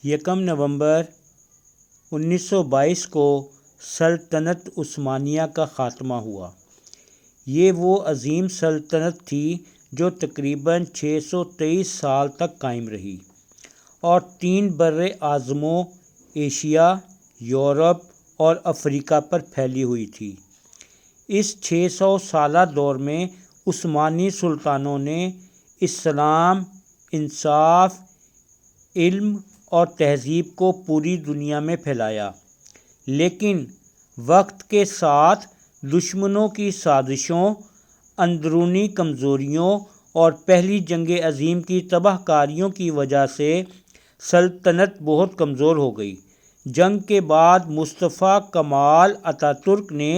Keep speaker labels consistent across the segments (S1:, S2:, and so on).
S1: یکم نومبر 1922 کو سلطنت عثمانیہ کا خاتمہ ہوا۔ یہ وہ عظیم سلطنت تھی جو تقریباً 623 سال تک قائم رہی اور 3 براعظموں ایشیا، یورپ اور افریقہ پر پھیلی ہوئی تھی۔ اس 600 سالہ دور میں عثمانی سلطانوں نے اسلام، انصاف، علم اور تہذیب کو پوری دنیا میں پھیلایا، لیکن وقت کے ساتھ دشمنوں کی سازشوں، اندرونی کمزوریوں اور پہلی جنگ عظیم کی تباہ کاریوں کی وجہ سے سلطنت بہت کمزور ہو گئی۔ جنگ کے بعد مصطفیٰ کمال اتاترک نے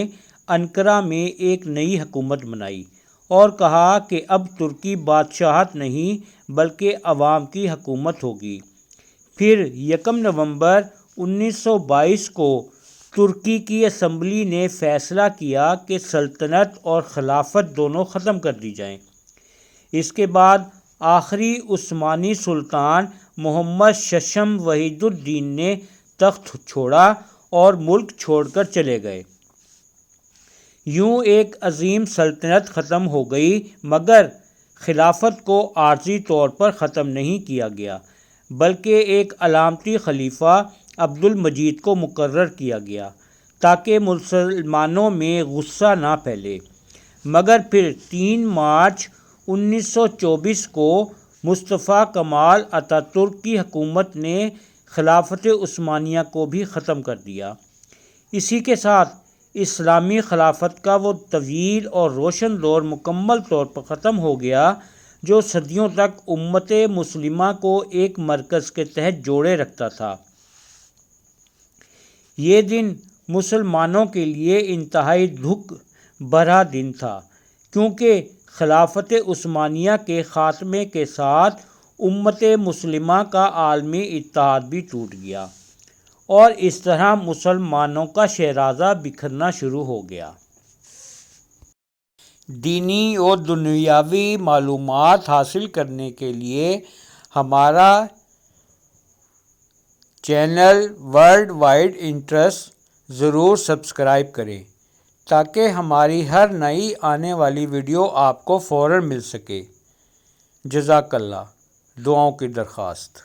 S1: انقرہ میں ایک نئی حکومت بنائی اور کہا کہ اب ترکی بادشاہت نہیں بلکہ عوام کی حکومت ہوگی۔ پھر یکم نومبر 1922 کو ترکی کی اسمبلی نے فیصلہ کیا کہ سلطنت اور خلافت دونوں ختم کر دی جائیں۔ اس کے بعد آخری عثمانی سلطان محمد ششم وحید الدین نے تخت چھوڑا اور ملک چھوڑ کر چلے گئے۔ یوں ایک عظیم سلطنت ختم ہو گئی، مگر خلافت کو عارضی طور پر ختم نہیں کیا گیا بلکہ ایک علامتی خلیفہ عبد المجید کو مقرر کیا گیا تاکہ مسلمانوں میں غصہ نہ پھیلے۔ مگر پھر 3 مارچ 1924 کو مصطفیٰ کمال اتاترک کی حکومت نے خلافت عثمانیہ کو بھی ختم کر دیا۔ اسی کے ساتھ اسلامی خلافت کا وہ طویل اور روشن دور مکمل طور پر ختم ہو گیا جو صدیوں تک امت مسلمہ کو ایک مرکز کے تحت جوڑے رکھتا تھا۔ یہ دن مسلمانوں کے لیے انتہائی دکھ بھرا دن تھا، کیونکہ خلافت عثمانیہ کے خاتمے کے ساتھ امت مسلمہ کا عالمی اتحاد بھی ٹوٹ گیا اور اس طرح مسلمانوں کا شیرازہ بکھرنا شروع ہو گیا۔ دینی اور دنیاوی معلومات حاصل کرنے کے لیے ہمارا چینل ورلڈ وائڈ انٹرسٹ ضرور سبسکرائب کریں تاکہ ہماری ہر نئی آنے والی ویڈیو آپ کو فوراً مل سکے۔ جزاک اللہ۔ دعاؤں کی درخواست۔